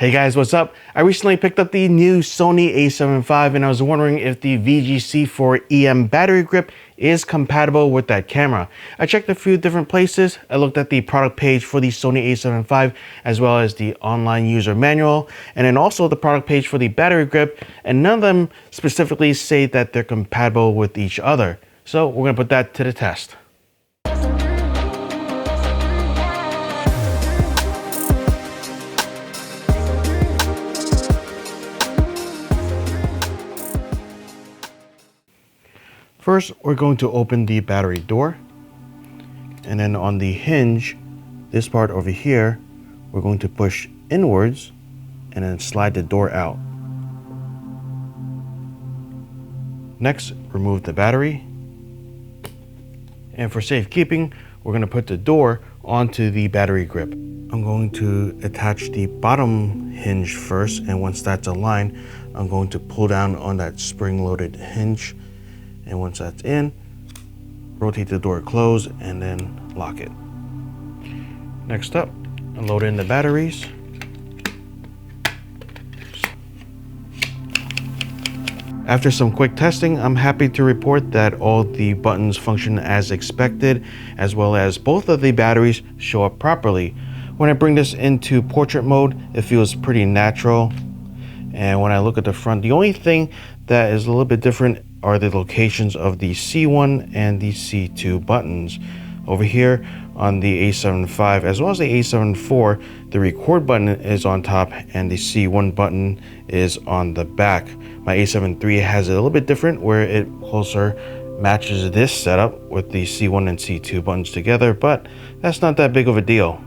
Hey guys, what's up? I recently picked up the new Sony A7 V and I was wondering if the VG-C4EM battery grip is compatible with that camera. I checked a few different places. I looked at the product page for the Sony A7 V as well as the online user manual and then also the product page for the battery grip, and none of them specifically say that they're compatible with each other. So we're going to put that to the test. First, we're going to open the battery door, and then on the hinge, this part over here, we're going to push inwards and then slide the door out. Next, remove the battery. And for safekeeping, we're going to put the door onto the battery grip. I'm going to attach the bottom hinge first, and once that's aligned, I'm going to pull down on that spring-loaded hinge. And once that's in, rotate the door closed and then lock it. Next up, unload in the batteries. After some quick testing, I'm happy to report that all the buttons function as expected, as well as both of the batteries show up properly. When I bring this into portrait mode, it feels pretty natural. And when I look at the front, the only thing that is a little bit different are the locations of the C1 and the C2 buttons. Over here on the A7 V as well as the A7 IV, the record button is on top and the C1 button is on the back. My A7 III has it a little bit different, where it closer matches this setup with the C1 and C2 buttons together, but that's not that big of a deal.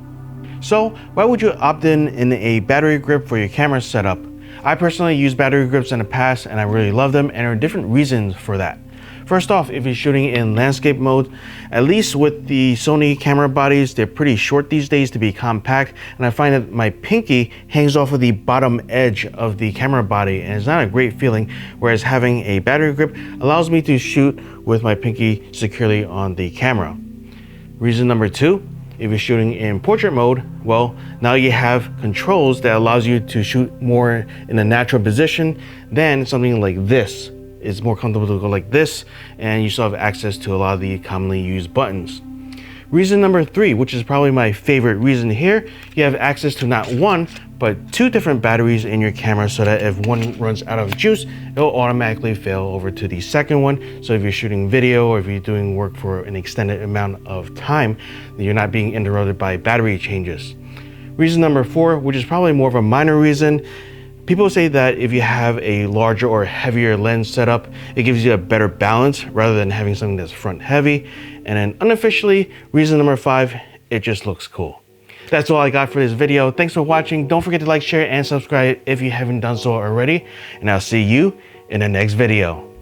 So why would you opt in a battery grip for your camera setup? I personally used battery grips in the past and I really love them, and there are different reasons for that. First off, if you're shooting in landscape mode, at least with the Sony camera bodies, they're pretty short these days to be compact, and I find that my pinky hangs off of the bottom edge of the camera body and it's not a great feeling, whereas having a battery grip allows me to shoot with my pinky securely on the camera. Reason number two, if you're shooting in portrait mode, well, now you have controls that allows you to shoot more in a natural position than something like this. It's more comfortable to go like this, and you still have access to a lot of the commonly used buttons. Reason number three, which is probably my favorite reason here, you have access to not one, but two different batteries in your camera, so that if one runs out of juice, it'll automatically fail over to the second one. So if you're shooting video or if you're doing work for an extended amount of time, you're not being interrupted by battery changes. Reason number four, which is probably more of a minor reason, people say that if you have a larger or heavier lens setup, it gives you a better balance rather than having something that's front heavy. And then unofficially, reason number five, it just looks cool. That's all I got for this video. Thanks for watching. Don't forget to like, share, and subscribe if you haven't done so already. And I'll see you in the next video.